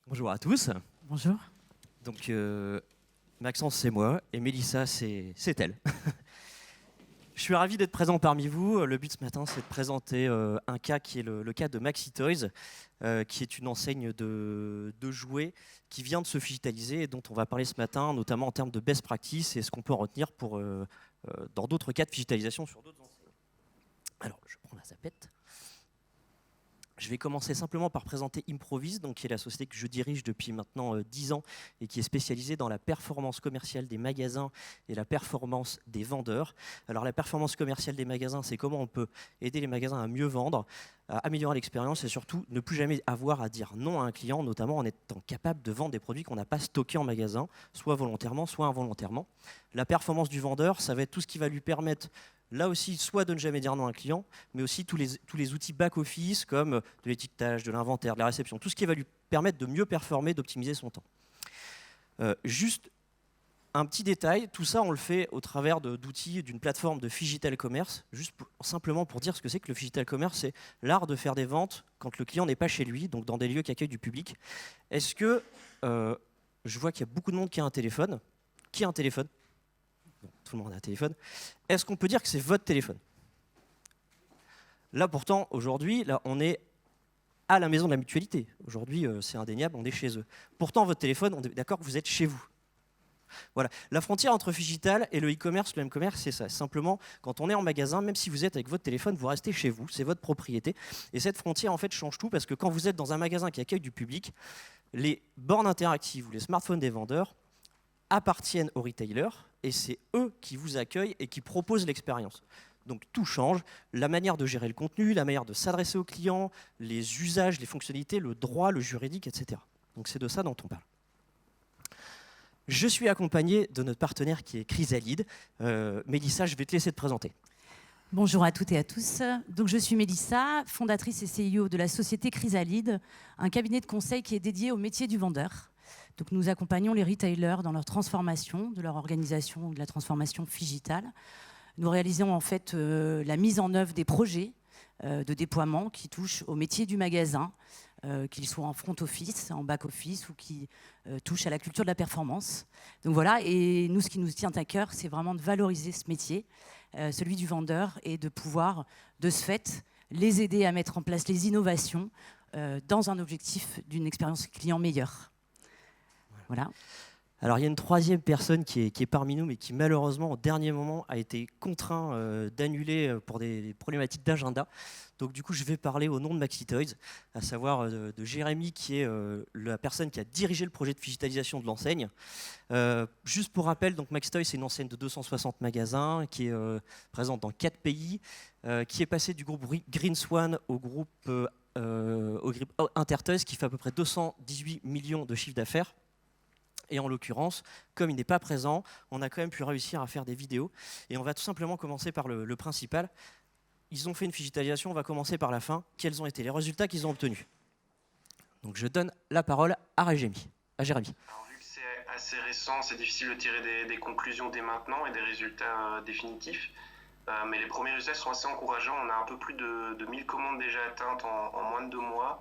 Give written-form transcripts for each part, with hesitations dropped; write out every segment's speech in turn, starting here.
Bonjour à tous. Bonjour. Donc, Maxence, c'est moi, et Mélissa, c'est elle. Je suis ravi d'être présent parmi vous. Le but ce matin, c'est de présenter un cas qui est le cas de Maxi Toys, qui est une enseigne de jouets qui vient de se digitaliser et dont on va parler ce matin, notamment en termes de best practice et ce qu'on peut en retenir pour, dans d'autres cas de digitalisation sur d'autres enseignes. Alors, je prends la zapette. Je vais commencer simplement par présenter Improvise, donc qui est la société que je dirige depuis maintenant 10 ans et qui est spécialisée dans la performance commerciale des magasins et la performance des vendeurs. Alors la performance commerciale des magasins, c'est comment on peut aider les magasins à mieux vendre, à améliorer l'expérience et surtout ne plus jamais avoir à dire non à un client, notamment en étant capable de vendre des produits qu'on n'a pas stockés en magasin, soit volontairement, soit involontairement. La performance du vendeur, ça va être tout ce qui va lui permettre là aussi, soit de ne jamais dire non à un client, mais aussi tous les outils back-office comme de l'étiquetage, de l'inventaire, de la réception, tout ce qui va lui permettre de mieux performer, d'optimiser son temps. Juste un petit détail, tout ça on le fait au travers d'outils d'une plateforme de Phygital Commerce, simplement pour dire ce que c'est que le Phygital Commerce, c'est l'art de faire des ventes quand le client n'est pas chez lui, donc dans des lieux qui accueillent du public. Est-ce que, je vois qu'il y a beaucoup de monde qui a un téléphone. Qui a un téléphone ? Bon, tout le monde a un téléphone. Est-ce qu'on peut dire que c'est votre téléphone ? Là, pourtant, aujourd'hui, là, on est à la maison de la mutualité. Aujourd'hui, c'est indéniable, on est chez eux. Pourtant, votre téléphone, on est d'accord que vous êtes chez vous. Voilà. La frontière entre Phygital et le e-commerce, le m-commerce, c'est ça. Simplement, quand on est en magasin, même si vous êtes avec votre téléphone, vous restez chez vous, c'est votre propriété. Et cette frontière, en fait, change tout parce que quand vous êtes dans un magasin qui accueille du public, les bornes interactives ou les smartphones des vendeurs appartiennent aux retailers et c'est eux qui vous accueillent et qui proposent l'expérience. Donc tout change, la manière de gérer le contenu, la manière de s'adresser aux clients, les usages, les fonctionnalités, le droit, le juridique, etc. Donc c'est de ça dont on parle. Je suis accompagné de notre partenaire qui est Chrysalide. Mélissa, je vais te laisser te présenter. Bonjour à toutes et à tous. Donc, je suis Mélissa, fondatrice et CEO de la société Chrysalide, un cabinet de conseil qui est dédié au métier du vendeur. Donc, nous accompagnons les retailers dans leur transformation, de leur organisation ou de la transformation Phygital. Nous réalisons en fait la mise en œuvre des projets de déploiement qui touchent au métier du magasin, qu'ils soient en front office, en back office ou qui touchent à la culture de la performance. Donc voilà, et nous, ce qui nous tient à cœur, c'est vraiment de valoriser ce métier, celui du vendeur, et de pouvoir, de ce fait, les aider à mettre en place les innovations dans un objectif d'une expérience client meilleure. Voilà. Alors il y a une troisième personne qui est parmi nous, mais qui malheureusement au dernier moment a été contraint d'annuler pour des problématiques d'agenda. Donc du coup je vais parler au nom de Maxi Toys, à savoir de Jérémy qui est la personne qui a dirigé le projet de digitalisation de l'enseigne. Juste pour rappel, donc Maxi Toys c'est une enseigne de 260 magasins qui est présente dans 4 pays, qui est passée du groupe Green Swan au groupe Intertoys qui fait à peu près 218 millions de chiffre d'affaires. Et en l'occurrence, comme il n'est pas présent, on a quand même pu réussir à faire des vidéos. Et on va tout simplement commencer par le principal. Ils ont fait une digitalisation, on va commencer par la fin. Quels ont été les résultats qu'ils ont obtenus? Donc je donne la parole à Jérémy. Alors, vu que c'est assez récent, c'est difficile de tirer des conclusions dès maintenant et des résultats définitifs. Mais les premiers résultats sont assez encourageants. On a un peu plus de 1000 commandes déjà atteintes en moins de 2 mois.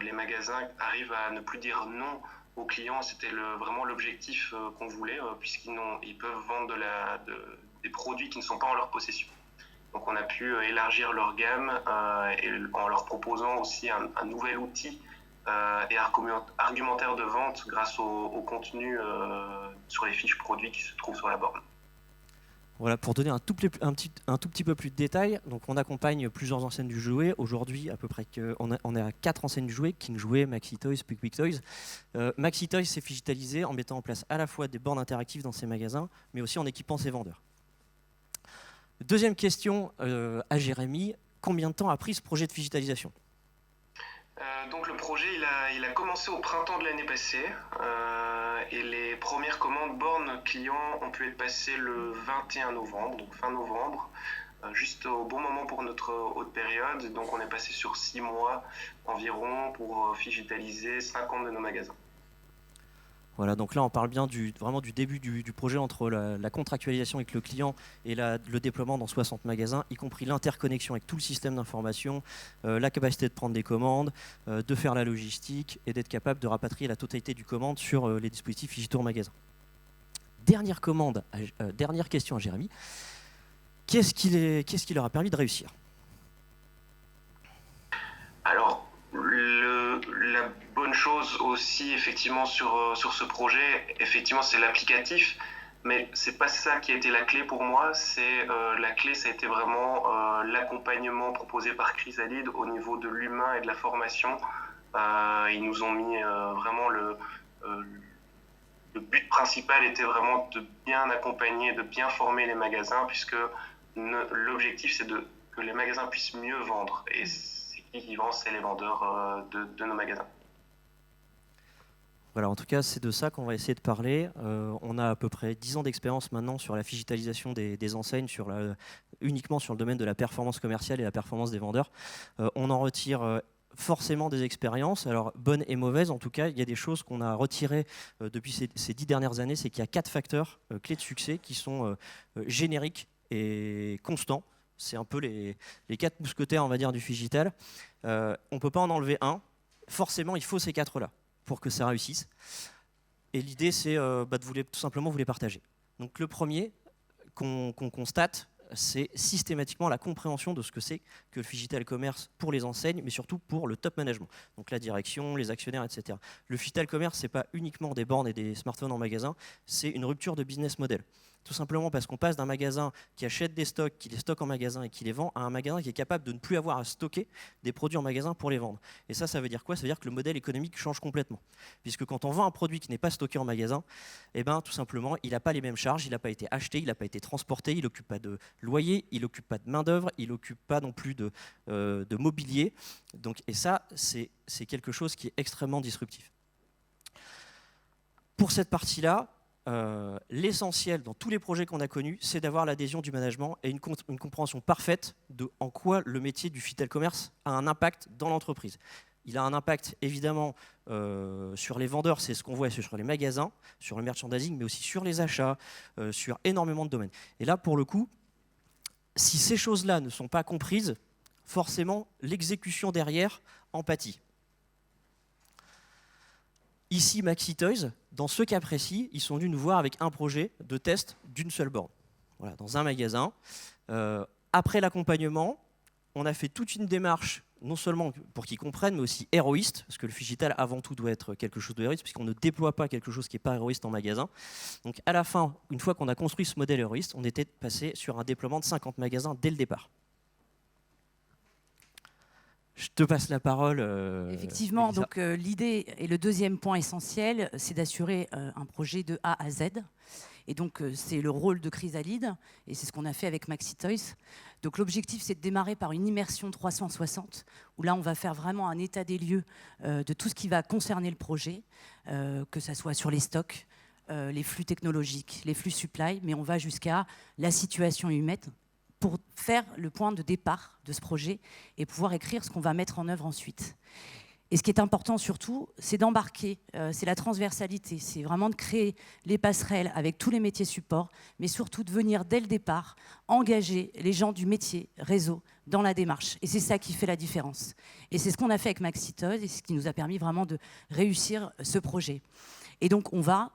Les magasins arrivent à ne plus dire non aux clients. C'était vraiment l'objectif qu'on voulait, puisqu'ils peuvent vendre des produits qui ne sont pas en leur possession. Donc on a pu élargir leur gamme en leur proposant aussi un nouvel outil et argumentaire de vente grâce au contenu sur les fiches produits qui se trouvent sur la borne. Voilà, pour donner un tout petit peu plus de détails, donc on accompagne plusieurs enseignes du jouet. Aujourd'hui, à peu près on est à 4 enseignes du jouet, King Jouet, Maxi Toys, Quick Toys. Maxi Toys s'est digitalisé en mettant en place à la fois des bornes interactives dans ses magasins, mais aussi en équipant ses vendeurs. Deuxième question à Jérémy, combien de temps a pris ce projet de digitalisation ? Donc le projet, il a commencé au printemps de l'année passée et les premières commandes bornes clients ont pu être passées le 21 novembre, donc fin novembre, juste au bon moment pour notre haute période. Donc on est passé sur 6 mois environ pour digitaliser 50 de nos magasins. Voilà, donc là on parle bien vraiment du début du projet entre la contractualisation avec le client et le déploiement dans 60 magasins, y compris l'interconnexion avec tout le système d'information, la capacité de prendre des commandes, de faire la logistique et d'être capable de rapatrier la totalité du commande sur les dispositifs Figitour Magasin. Dernière question à Jérémy. Qu'est-ce qui leur a permis de réussir? Alors, la bonne chose aussi, effectivement, sur ce projet, effectivement, c'est l'applicatif. Mais c'est pas ça qui a été la clé pour moi. La clé, ça a été vraiment l'accompagnement proposé par Chrysalide au niveau de l'humain et de la formation. Ils nous ont mis vraiment le but principal était vraiment de bien accompagner, de bien former les magasins, puisque l'objectif, c'est que les magasins puissent mieux vendre. Et c'est qui vend, c'est les vendeurs de nos magasins. Voilà, en tout cas, c'est de ça qu'on va essayer de parler. On a à peu près 10 ans d'expérience maintenant sur la digitalisation des enseignes, uniquement sur le domaine de la performance commerciale et la performance des vendeurs. On en retire forcément des expériences, alors bonnes et mauvaises. En tout cas, il y a des choses qu'on a retirées depuis ces 10 dernières années, c'est qu'il y a 4 facteurs clés de succès qui sont génériques et constants. C'est un peu les 4 mousquetaires, on va dire, du Figital. On ne peut pas en enlever un. Forcément, il faut ces 4-là pour que ça réussisse. Et l'idée, c'est tout simplement vous les partager. Donc le premier qu'on constate, c'est systématiquement la compréhension de ce que c'est que le Figital Commerce pour les enseignes, mais surtout pour le top management, donc la direction, les actionnaires, etc. Le Figital Commerce, ce n'est pas uniquement des bornes et des smartphones en magasin, c'est une rupture de business model. Tout simplement parce qu'on passe d'un magasin qui achète des stocks, qui les stocke en magasin et qui les vend, à un magasin qui est capable de ne plus avoir à stocker des produits en magasin pour les vendre. Et ça veut dire quoi? Ça veut dire que le modèle économique change complètement. Puisque quand on vend un produit qui n'est pas stocké en magasin, tout simplement, il n'a pas les mêmes charges, il n'a pas été acheté, il n'a pas été transporté, il n'occupe pas de loyer, il n'occupe pas de main-d'œuvre, il n'occupe pas non plus de mobilier. Et ça, c'est quelque chose qui est extrêmement disruptif. Pour cette partie-là, l'essentiel dans tous les projets qu'on a connus, c'est d'avoir l'adhésion du management et une compréhension parfaite de en quoi le métier du Figital Commerce a un impact dans l'entreprise. Il a un impact évidemment sur les vendeurs, c'est ce qu'on voit sur les magasins, sur le merchandising, mais aussi sur les achats, sur énormément de domaines. Et là, pour le coup, si ces choses-là ne sont pas comprises, forcément, l'exécution derrière en pâtit. Ici, Maxi Toys, dans ce cas précis, ils sont venus nous voir avec un projet de test d'une seule borne. Voilà, dans un magasin. Après l'accompagnement, on a fait toute une démarche, non seulement pour qu'ils comprennent, mais aussi héroïste, parce que le Figital, avant tout, doit être quelque chose de héroïste, puisqu'on ne déploie pas quelque chose qui n'est pas héroïste en magasin. Donc à la fin, une fois qu'on a construit ce modèle héroïste, on était passé sur un déploiement de 50 magasins dès le départ. Je te passe la parole. Effectivement, donc l'idée et le deuxième point essentiel, c'est d'assurer un projet de A à Z. Et donc c'est le rôle de Chrysalide, et c'est ce qu'on a fait avec Maxi Toys. Donc l'objectif, c'est de démarrer par une immersion 360, où là on va faire vraiment un état des lieux de tout ce qui va concerner le projet, que ça soit sur les stocks, les flux technologiques, les flux supply, mais on va jusqu'à la situation humaine, pour faire le point de départ de ce projet et pouvoir écrire ce qu'on va mettre en œuvre ensuite. Et ce qui est important surtout, c'est d'embarquer, c'est la transversalité, c'est vraiment de créer les passerelles avec tous les métiers supports, mais surtout de venir dès le départ engager les gens du métier réseau dans la démarche. Et c'est ça qui fait la différence. Et c'est ce qu'on a fait avec Maxi Toys et ce qui nous a permis vraiment de réussir ce projet. Et donc on va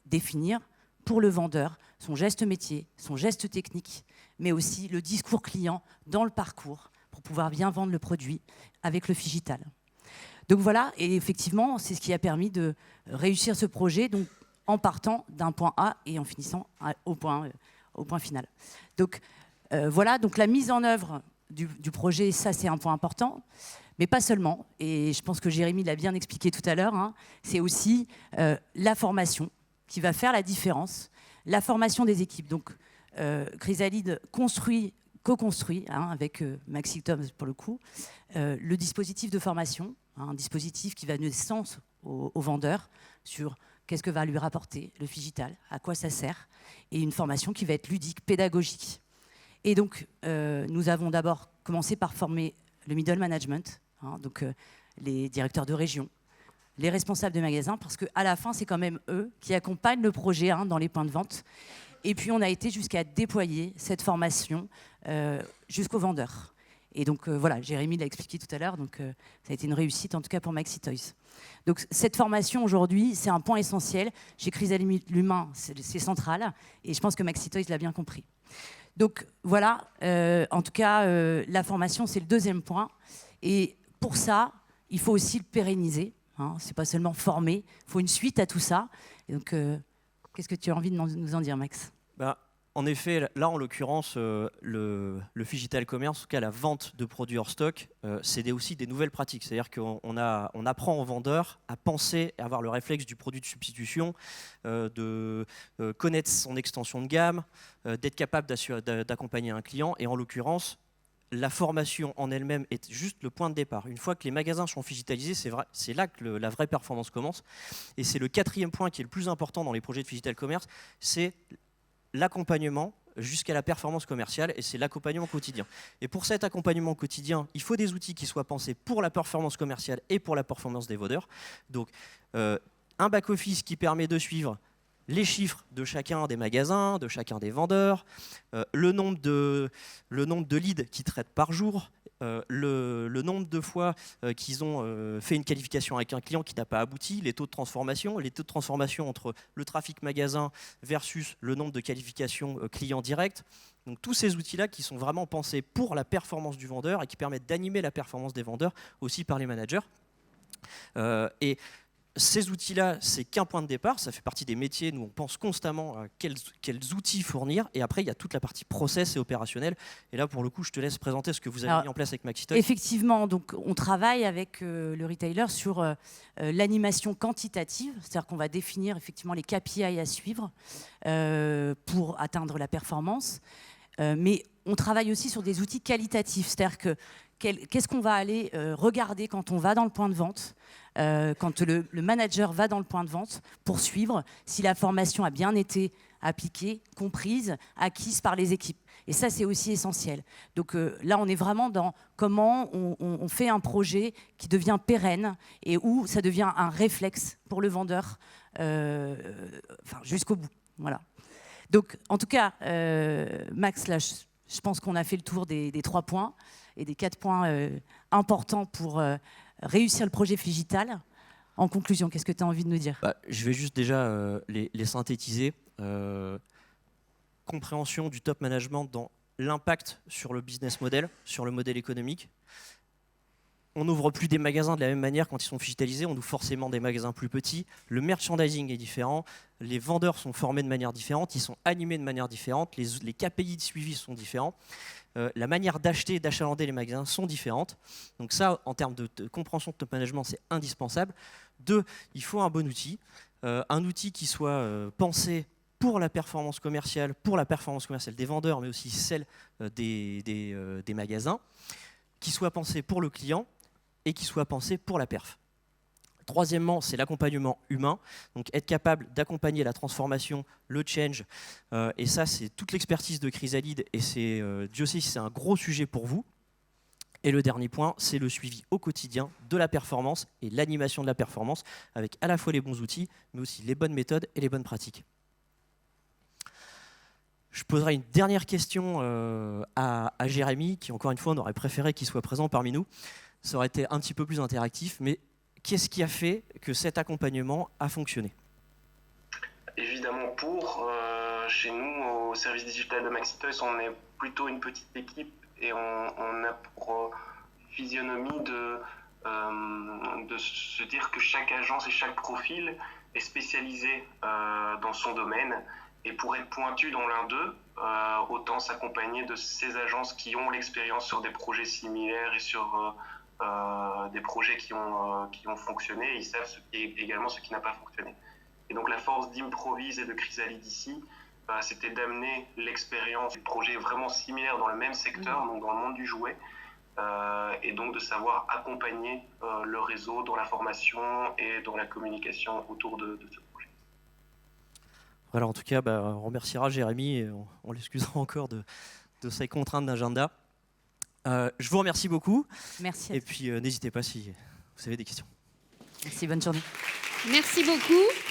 définir pour le vendeur son geste métier, son geste technique, mais aussi le discours client dans le parcours pour pouvoir bien vendre le produit avec le Figital. Donc voilà, et effectivement, c'est ce qui a permis de réussir ce projet, donc en partant d'un point A et en finissant au point final. Donc voilà, donc la mise en œuvre du projet, ça c'est un point important, mais pas seulement, et je pense que Jérémy l'a bien expliqué tout à l'heure, hein, c'est aussi la formation qui va faire la différence, la formation des équipes. Donc Chrysalide co-construit avec Maxi Toys pour le coup, le dispositif de formation, un dispositif qui va donner sens aux vendeurs sur qu'est-ce que va lui rapporter le Figital, à quoi ça sert, et une formation qui va être ludique, pédagogique. Et donc, nous avons d'abord commencé par former le middle management, donc les directeurs de région, les responsables de magasins, parce qu'à la fin, c'est quand même eux qui accompagnent le projet dans les points de vente. Et puis, on a été jusqu'à déployer cette formation jusqu'aux vendeurs. Et donc, voilà, Jérémy l'a expliqué tout à l'heure, donc ça a été une réussite, en tout cas pour Maxi Toys. Donc, cette formation, aujourd'hui, c'est un point essentiel. Chez Chrysalide l'humain, c'est central. Et je pense que Maxi Toys l'a bien compris. Donc, voilà, en tout cas, la formation, c'est le deuxième point. Et pour ça, il faut aussi le pérenniser. C'est pas seulement former, il faut une suite à tout ça. Et donc, qu'est-ce que tu as envie de nous en dire, Max ? En effet, là, en l'occurrence, le Phygital Commerce, en tout cas la vente de produits hors stock, c'est aussi des nouvelles pratiques. C'est-à-dire qu'on apprend aux vendeurs à penser, à avoir le réflexe du produit de substitution, de connaître son extension de gamme, d'être capable d'accompagner un client. Et en l'occurrence, la formation en elle-même est juste le point de départ. Une fois que les magasins sont digitalisés, c'est là que la vraie performance commence. Et c'est le quatrième point qui est le plus important dans les projets de Phygital Commerce, c'est l'accompagnement jusqu'à la performance commerciale, et c'est l'accompagnement quotidien. Et pour cet accompagnement quotidien, il faut des outils qui soient pensés pour la performance commerciale et pour la performance des vendeurs. Donc, un back-office qui permet de suivre les chiffres de chacun des magasins, de chacun des vendeurs, le nombre de leads qu'ils traitent par jour, le nombre de fois qu'ils ont fait une qualification avec un client qui n'a pas abouti, les taux de transformation entre le trafic magasin versus le nombre de qualifications client direct. Donc tous ces outils-là qui sont vraiment pensés pour la performance du vendeur et qui permettent d'animer la performance des vendeurs aussi par les managers. Et ces outils-là, c'est qu'un point de départ, ça fait partie des métiers, nous on pense constamment à quels outils fournir, et après il y a toute la partie process et opérationnelle, et là pour le coup je te laisse présenter ce que vous avez mis en place avec Maxi Toys. Effectivement, donc on travaille avec le retailer sur l'animation quantitative, c'est-à-dire qu'on va définir effectivement les KPI à suivre pour atteindre la performance, mais on travaille aussi sur des outils qualitatifs, c'est-à-dire que qu'est-ce qu'on va aller regarder quand on va dans le point de vente, quand le manager va dans le point de vente pour suivre si la formation a bien été appliquée, comprise, acquise par les équipes. Et ça, c'est aussi essentiel. Donc là, on est vraiment dans comment on fait un projet qui devient pérenne et où ça devient un réflexe pour le vendeur jusqu'au bout. Voilà. Donc, en tout cas, Max, là, je pense qu'on a fait le tour des 3 points et des 4 points importants pour réussir le projet Phygital. En conclusion, qu'est-ce que tu as envie de nous dire ? Je vais juste déjà les synthétiser. Compréhension du top management dans l'impact sur le business model, sur le modèle économique. On n'ouvre plus des magasins de la même manière quand ils sont digitalisés, on ouvre forcément des magasins plus petits. Le merchandising est différent, les vendeurs sont formés de manière différente, ils sont animés de manière différente, les KPI de suivi sont différents. La manière d'acheter et d'achalander les magasins sont différentes. Donc ça, en termes de compréhension de top management, c'est indispensable. 2, il faut un bon outil. Un outil qui soit pensé pour la performance commerciale des vendeurs, mais aussi celle des magasins, qui soit pensé pour le client et qui soit pensé pour la perf. Troisièmement, c'est l'accompagnement humain, donc être capable d'accompagner la transformation, le change, et ça c'est toute l'expertise de Chrysalide, et Dieu sait si c'est un gros sujet pour vous. Et le dernier point, c'est le suivi au quotidien de la performance et l'animation de la performance, avec à la fois les bons outils, mais aussi les bonnes méthodes et les bonnes pratiques. Je poserai une dernière question à Jérémy, qui encore une fois on aurait préféré qu'il soit présent parmi nous. Ça aurait été un petit peu plus interactif, mais qu'est-ce qui a fait que cet accompagnement a fonctionné ? Évidemment, chez nous, au service digital de Maxi Toys, on est plutôt une petite équipe et on a pour physionomie de se dire que chaque agence et chaque profil est spécialisé dans son domaine. Et pour être pointu dans l'un d'eux, autant s'accompagner de ces agences qui ont l'expérience sur des projets similaires et sur des projets qui ont fonctionné, et ils savent également ce qui n'a pas fonctionné. Et donc la force d'Improvise et de Chrysalide ici, c'était d'amener l'expérience du projet vraiment similaire dans le même secteur, donc dans le monde du jouet, et donc de savoir accompagner le réseau dans la formation et dans la communication autour de ce projet. Voilà, en tout cas, on remerciera Jérémy et on l'excusera encore de ses contraintes d'agenda. Je vous remercie beaucoup. Merci. Et puis n'hésitez pas si vous avez des questions. Merci, bonne journée. Merci beaucoup.